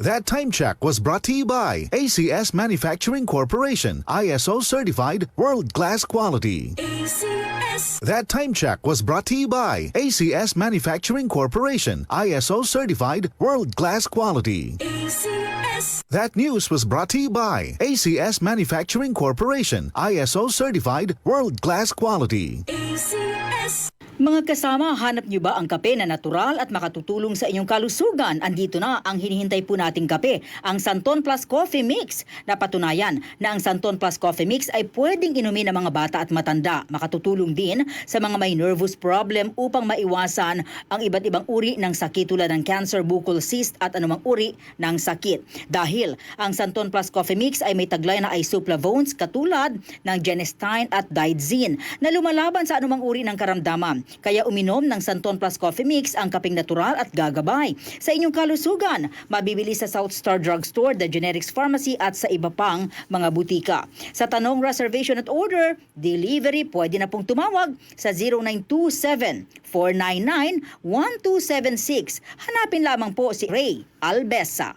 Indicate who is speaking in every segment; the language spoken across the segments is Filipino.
Speaker 1: That time check was brought to you by ACS Manufacturing Corporation, ISO certified world-class quality.
Speaker 2: ACS.
Speaker 1: That time check was brought to you by ACS Manufacturing Corporation, ISO certified world-class quality.
Speaker 2: ACS.
Speaker 1: That news was brought to you by ACS Manufacturing Corporation, ISO certified world-class quality.
Speaker 2: ACS.
Speaker 3: Mga kasama, hanap niyo ba ang kape na natural at makatutulong sa inyong kalusugan? Andito na ang hinihintay po nating kape, ang Santon Plus Coffee Mix. Napatunayan na ang Santon Plus Coffee Mix ay pwedeng inumin ng mga bata at matanda. Makatutulong din sa mga may nervous problem upang maiwasan ang iba't ibang uri ng sakit tulad ng cancer, buccal cyst at anumang uri ng sakit. Dahil ang Santon Plus Coffee Mix ay may taglay na isoflavones katulad ng genistein at digoxin na lumalaban sa anumang uri ng karamdaman. Kaya uminom ng Santon Plus Coffee Mix ang kapeng natural at gagabay sa inyong kalusugan. Mabibili sa South Star Drugstore, The Generics Pharmacy at sa iba pang mga butika. Sa tanong reservation at order, delivery, pwede na pong tumawag sa 0927-499-1276. Hanapin lamang po si Ray Albesa.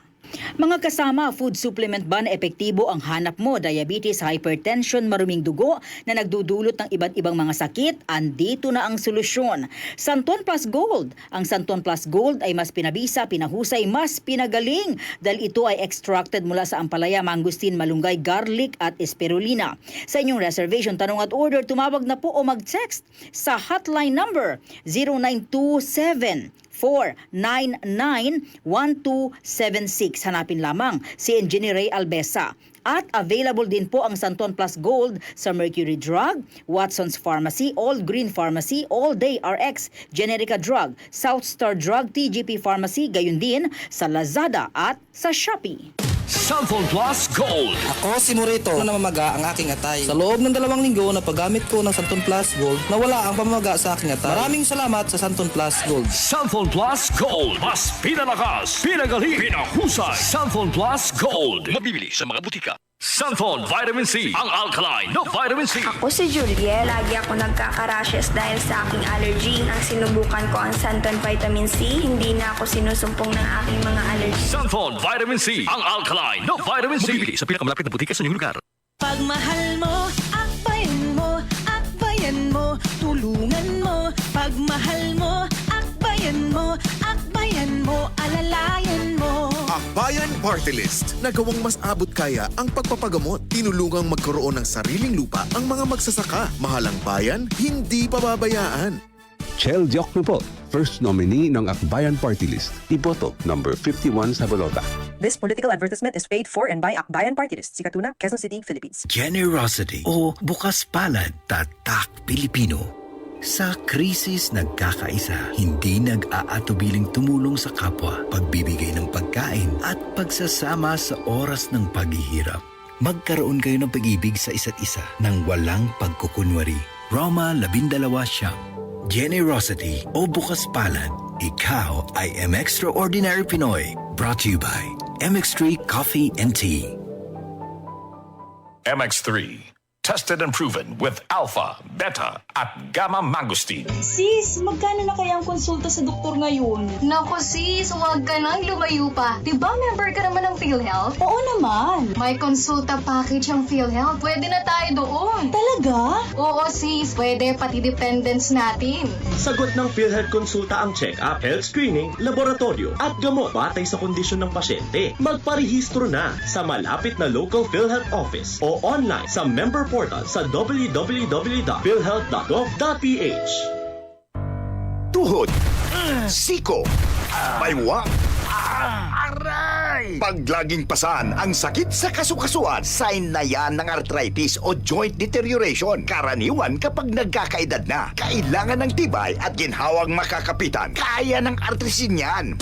Speaker 3: Mga kasama, food supplement ba na epektibo ang hanap mo? Diabetes, hypertension, maruming dugo na nagdudulot ng iba't ibang mga sakit? Andito na ang solusyon. Santon Plus Gold. Ang Santon Plus Gold ay mas pinabisa, pinahusay, mas pinagaling dahil ito ay extracted mula sa ampalaya, mangustin, malunggay, garlic at spirulina. Sa inyong reservation, tanong at order, tumawag na po o mag-text sa hotline number 0927 499-1276. Hanapin lamang si Engineer Ray Albesa. At available din po ang Santon Plus Gold sa Mercury Drug, Watson's Pharmacy, All Green Pharmacy, All Day RX, Generica Drug, South Star Drug, TGP Pharmacy, gayon din sa Lazada at sa Shopee.
Speaker 4: Santon Plus Gold.
Speaker 5: Ako si Morito na namamaga ang aking atay. Sa loob ng 2 linggo na paggamit ko ng Santon Plus Gold, nawala ang pamamaga sa aking atay. Maraming salamat sa Santon Plus Gold.
Speaker 4: Santon Plus Gold. Mas pinalakas, pinagaling, pinahusay. Santon Plus Gold. Mabibili sa mga butika. Santon Vitamin C. Ang alkaline na vitamin C.
Speaker 6: Ako si Julie. Lagi ako nagkaka-rashes dahil sa aking allergy. Nang sinubukan ko ang Santon Vitamin C, hindi na ako sinusumpong ng aking mga allergy.
Speaker 4: Santon Vitamin C. Ang alkaline na vitamin C. Mabibili sa pinakamalapit na butika sa inyong lugar.
Speaker 2: Pagmahal mo, akbayan mo, akbayan mo, tulungan mo. Pagmahal mo, akbayan mo, akbayan mo, alalayan mo.
Speaker 7: Akbayan Party List. Nagawang mas abot kaya ang pagpapagamot. Tinulungang magkaroon ng sariling lupa ang mga magsasaka. Mahalang bayan, hindi pababayaan.
Speaker 8: Chel Diokno po, first nominee ng Akbayan Party List. Iboto, number 51 sa bolota.
Speaker 9: This political advertisement is paid for and by Akbayan Party List, Sikatuna, Quezon City, Philippines.
Speaker 10: Generosity o bukas palad, tatak Pilipino. Sa krisis nagkakaisa, hindi nag-aatubiling tumulong sa kapwa, pagbibigay ng pagkain at pagsasama sa oras ng paghihirap. Magkaroon kayo ng pag-ibig sa isa't isa nang walang pagkukunwari. Roma 12 Siyam. Generosity o bukas palad, ikaw ay M-Extraordinary Pinoy. Brought to you by MX3 Coffee and Tea.
Speaker 4: MX3. Tested and proven with alpha, beta, at gamma mangosteen.
Speaker 11: Sis, magkano na kaya ang konsulta sa doktor ngayon?
Speaker 12: Naku sis, huwag ka nang lumayo pa. Diba member ka naman ng PhilHealth?
Speaker 11: Oo naman.
Speaker 12: May konsulta package ang PhilHealth. Pwede na tayo doon.
Speaker 11: Talaga?
Speaker 12: Oo sis, pwede pati dependents natin.
Speaker 13: Sagot ng PhilHealth konsulta ang check-up, health screening, laboratorio at gamot batay sa kondisyon ng pasyente. Magparehistro na sa malapit na local PhilHealth office o online sa member portal sa www.philhealth.gov.ph.
Speaker 14: Tuhod, siko, baywang, aray! Pag laging pasan ang sakit sa kasukasuan, sign na yan ng arthritis o joint deterioration. Karaniwan kapag nagkakaedad na, kailangan ng tibay at ginhawang makakapitan. Kaya ng artrisin yan.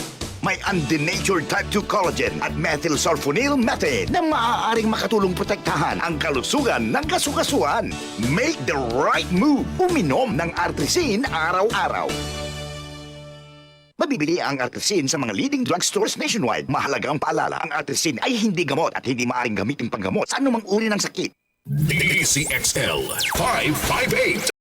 Speaker 14: May undenatured type 2 collagen at methylsulfonyl methane na maaaring makatulong protektahan ang kalusugan ng kasukasuan. Make the right move. Uminom ng Artrisin araw-araw. Mabibili ang Artrisin sa mga leading drugstores nationwide. Mahalagang paalala, ang Artrisin ay hindi gamot at hindi maaaring gamitin panggamot sa anumang uri ng sakit.
Speaker 4: DCXL 558